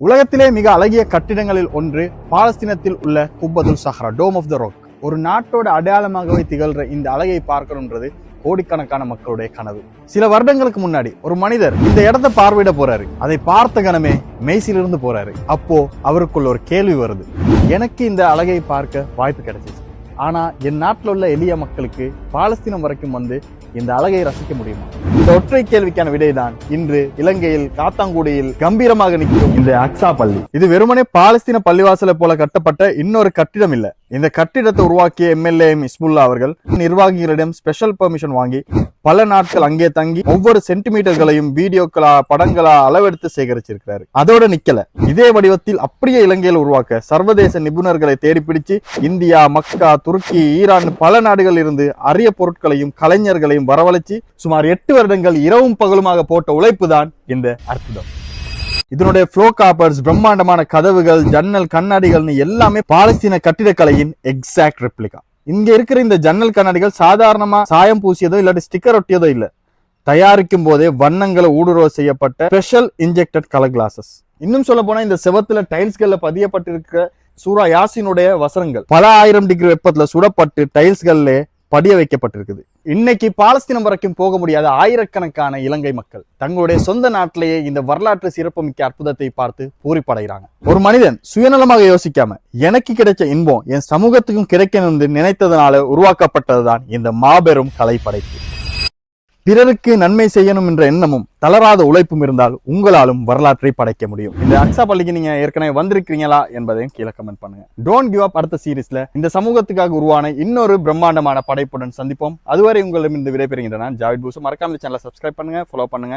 உலகத்திலே மிக அழகிய கட்டிடங்களில் ஒன்று பாலஸ்தீனத்தில் உள்ள குப்பத்துல் சஹ்ரா, டோம் ஆஃப் த ராக். ஒரு நாட்டோட அடையாளமாகவே திகழ்ற இந்த அழகை பார்க்கணுன்றது கோடிக்கணக்கான மக்களுடைய கனவு. சில வருடங்களுக்கு முன்னாடி ஒரு மனிதர் இந்த இடத்தை பார்வையிட போறாரு. அதை பார்த்த கணமே மெய்சிலிருந்து போறாரு. அப்போ அவருக்குள்ள ஒரு கேள்வி வருது, எனக்கு இந்த அழகை பார்க்க வாய்ப்பு கிடைச்சிச்சு, ஆனா என் நாட்டில் உள்ள எளிய மக்களுக்கு பாலஸ்தீனம் வரைக்கும் வந்து இந்த அழகை ரசிக்க முடியுமா? இந்த ஒற்றை கேள்விக்கான விடைதான் இன்று இலங்கையில் காத்தாங்குடியில் கம்பீரமாக நிற்கும் இந்த அக்ஸா பள்ளி. இது வெறுமனே பாலஸ்தீன பள்ளிவாசலை போல கட்டப்பட்ட இன்னொரு கட்டிடம் இல்ல. இந்த கட்டிடத்தை உருவாக்கிய எம்எல்ஏ இஸ்புல்லா அவர்கள் நிர்வாகிகளிடம் ஸ்பெஷல் பெர்மிஷன் வாங்கி பல நாட்கள் அங்கே தங்கி ஒவ்வொரு சென்டிமீட்டர்களையும் வீடியோக்களா படங்களா அளவெடுத்து சேகரிச்சிருக்கிறாரு. அதோட நிக்கல, இதே வடிவத்தில் அப்படியே இலங்கையில் உருவாக்க சர்வதேச நிபுணர்களை தேடி பிடிச்சு இந்தியா, மக்கா, துருக்கி, ஈரான் பல நாடுகளில் இருந்து அரிய பொருட்களையும் கலைஞர்களையும் வரவழைச்சு சுமார் 8 வருடங்கள் இரவும் பகலுமாக போட்ட உழைப்பு தான் இந்த அற்புதம். இதனுடைய ஃப்ளோ காப்பர்ஸ், பிரம்மாண்டமான கதவுகள், ஜன்னல், கண்ணாடிகள் எல்லாமே பாலஸ்தீன கட்டிடக்கலையின் எக்ஸாக்ட் ரெப்ளிகா. இங்க இருக்கிற இந்த ஜன்னல் கண்ணாடிகள் சாதாரணமா சாயம் பூசியதோ இல்லாட்டி ஸ்டிக்கர் ஒட்டியதோ இல்ல, தயாரிக்கும் போதே வண்ணங்களை ஊடுருவ செய்யப்பட்ட ஸ்பெஷல் இன்ஜெக்டட் கலர் கிளாஸஸ். இன்னும் சொல்ல போனா இந்த செவத்துல டைல்ஸ்கள்ல பதியப்பட்டிருக்கிற சூரா யாசினுடைய வசனங்கள் பல 1000 டிகிரி வெப்பத்துல சுடப்பட்டு டைல்ஸ்கள்ல படிய வைக்கப்பட்டிருக்குது. இன்னைக்கு பாலஸ்தீனம் வரைக்கும் போக முடியாத ஆயிரக்கணக்கான இலங்கை மக்கள் தங்களுடைய சொந்த நாட்டிலேயே இந்த வரலாற்று சிறப்புமிக்க அற்புதத்தை பார்த்து பூரிப்படைகிறாங்க. ஒரு மனிதன் சுயநலமாக யோசிக்காம எனக்கு கிடைச்ச இன்பம் என் சமூகத்துக்கும் கிடைக்கணும்னு நினைத்ததனால உருவாக்கப்பட்டதுதான் இந்த மாபெரும் கலைப்படைப்பு. பிறருக்கு நன்மை செய்யணும் என்ற எண்ணமும் தளராத உழைப்பும் இருந்தால் உங்களாலும் வரலாற்றை படைக்க முடியும். இந்த அக்ஸா பள்ளிக்கு நீங்க ஏற்கனவே வந்திருக்கீங்களா என்பதையும் கீழே கமெண்ட் பண்ணுங்க. டோன்ட் கிவ் அப் அடுத்த சீரீஸ்ல இந்த சமூகத்துக்காக உருவான இன்னொரு பிரம்மாண்டமான படைப்புடன் சந்திப்போம். அதுவரை உங்களிடம் இந்த விடைபெறுகின்ற நான் ஜாவித் பூசு. மறக்காம சேனலை சப்ஸ்கிரைப் பண்ணுங்க, ஃபாலோ பண்ணுங்க.